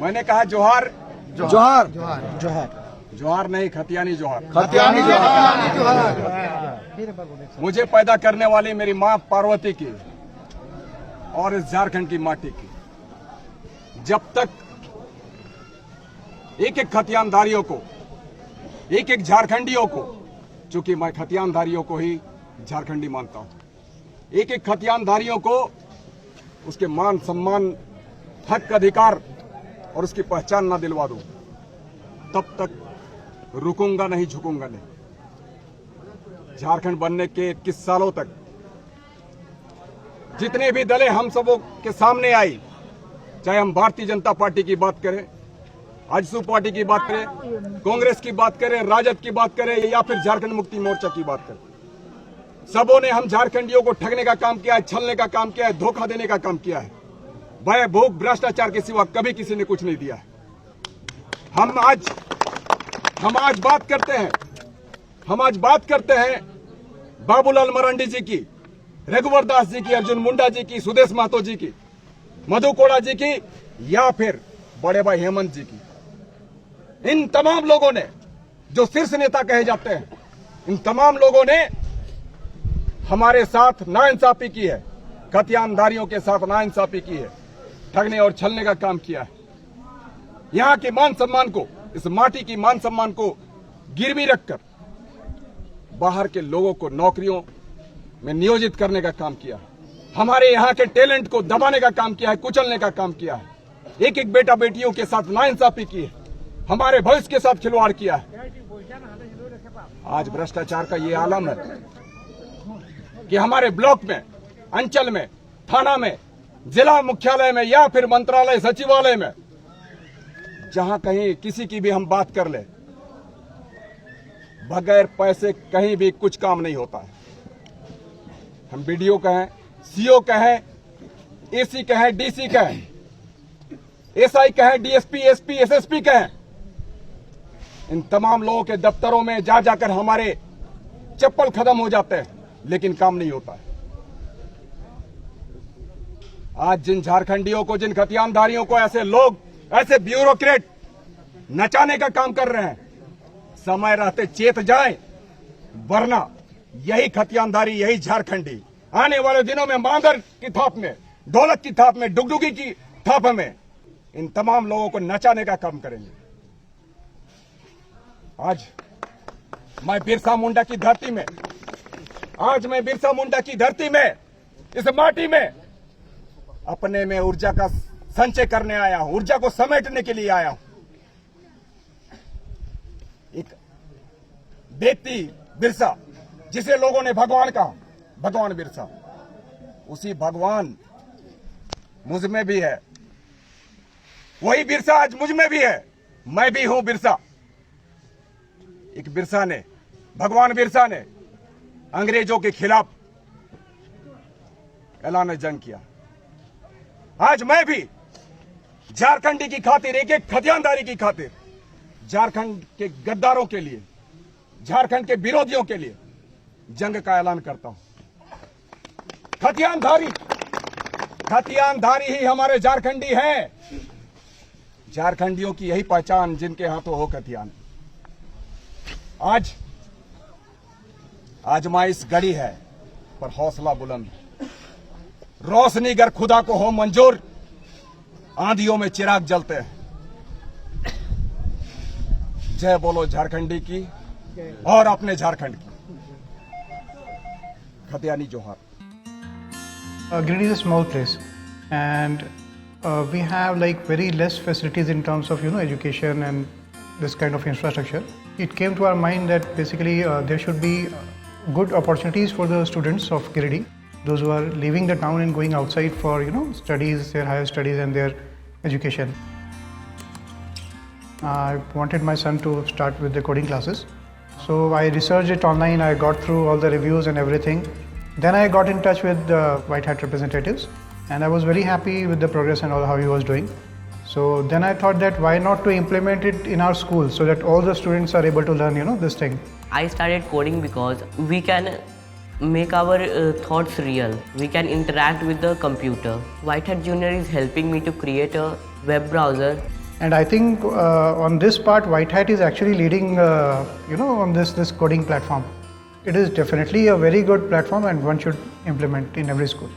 मैंने कहा जोहार जोहार जोहार जोहार नहीं, खतियानी जोहार। खतियानी जोहार। मुझे पैदा करने वाली मेरी मां पार्वती की और इस झारखंड की माटी की, जब तक एक एक खतियानधारियों को, एक एक झारखंडियों को, चूंकि मैं खतियानधारियों को ही झारखंडी मानता हूं, एक एक खतियानधारियों को उसके मान सम्मान, हक अधिकार और उसकी पहचान ना दिलवा दूं, तब तक रुकूंगा नहीं, झुकूंगा नहीं। झारखंड बनने के 21 सालों तक जितने भी दलें हम सबों के सामने आई, चाहे हम भारतीय जनता पार्टी की बात करें, आजसू पार्टी की बात करें, कांग्रेस की बात करें, राजद की बात करें या फिर झारखंड मुक्ति मोर्चा की बात करें, सबों ने हम झारखंडियों को ठगने का काम किया है, छलने का काम किया है, धोखा देने का काम किया है। भय भूख भ्रष्टाचार के सिवा कभी किसी ने कुछ नहीं दिया है। हम आज बात करते हैं बाबूलाल मरांडी जी की, रघुवर दास जी की, अर्जुन मुंडा जी की, सुदेश महतो जी की, मधु कोड़ा जी की या फिर बड़े भाई हेमंत जी की। इन तमाम लोगों ने, जो शीर्ष नेता कहे जाते हैं, इन तमाम लोगों ने हमारे साथ नाइंसाफी की है, खतियानधारियों के साथ नाइंसाफी की है, ठगने और छलने का काम किया है। यहां के मान सम्मान को, इस माटी की मान सम्मान को गिरवी रखकर बाहर के लोगों को नौकरियों में नियोजित करने का काम किया है। हमारे यहां के टैलेंट को दबाने का काम किया है, कुचलने का काम किया है। एक एक बेटा बेटियों के साथ नाइंसाफी की है, हमारे भविष्य के साथ खिलवाड़ किया है। आज भ्रष्टाचार का ये आलम है कि हमारे ब्लॉक में, अंचल में, थाना में, जिला मुख्यालय में या फिर मंत्रालय सचिवालय में, जहां कहीं किसी की भी हम बात कर ले, बगैर पैसे कहीं भी कुछ काम नहीं होता है। हम बीडीओ कहें, सीओ कहें, एसी कहें, डीसी कहें, एसआई कहें, डीएसपी, एसपी, एसएसपी कहें, इन तमाम लोगों के दफ्तरों में जा जाकर हमारे चप्पल खत्म हो जाते हैं, लेकिन काम नहीं होता है। आज जिन झारखंडियों को, जिन खतियानधारियों को ऐसे लोग, ऐसे ब्यूरोक्रेट नचाने का काम कर रहे हैं, समय रहते चेत जाए, वरना यही खतियानधारी, यही झारखंडी आने वाले दिनों में मांदर की थाप में, ढोलक की थाप में, डुगडुगी की थाप में इन तमाम लोगों को नचाने का काम करेंगे। आज मैं बिरसा मुंडा की धरती में, इस माटी में अपने में ऊर्जा का संचय करने आया हूं, ऊर्जा को समेटने के लिए आया हूं। एक व्यक्ति बिरसा, जिसे लोगों ने भगवान कहा, भगवान बिरसा, उसी भगवान मुझ में भी है, वही बिरसा आज मुझ में भी है, मैं भी हूं बिरसा। एक बिरसा ने, भगवान बिरसा ने अंग्रेजों के खिलाफ ऐलान जंग किया। आज मैं भी झारखंडी की खातिर, एक एक खतियानधारी की खातिर, झारखंड के गद्दारों के लिए, झारखंड के विरोधियों के लिए जंग का ऐलान करता हूं। खतियानधारी ही हमारे झारखंडी हैं। झारखंडियों की यही पहचान, जिनके हाथों हो खतियान। आज माइस गड़ी है, पर हौसला बुलंद। रोशनी गर खुदा को हो मंजूर, आंधियों में चिराग जलते हैं। जय बोलो झारखंडी की और अपने झारखंड की। खतियानी जोहार। Giridih is a small place, and we have like very less facilities in terms of education and this kind of infrastructure. It came to our mind that basically there should be good opportunities for the students of Giridih, those who are leaving the town and going outside for studies, their higher studies and their education. I wanted my son to start with the coding classes, so I researched it online. I got through all the reviews and everything. Then I got in touch with the White Hat representatives, and I was very happy with the progress and all how he was doing. So then I thought that why not to implement it in our school so that all the students are able to learn this thing. I started coding because we can make our thoughts real. We can interact with the computer. White Hat Junior is helping me to create a web browser And I think on this part, White Hat is actually leading, on this coding platform. It is definitely a very good platform, and one should implement in every school.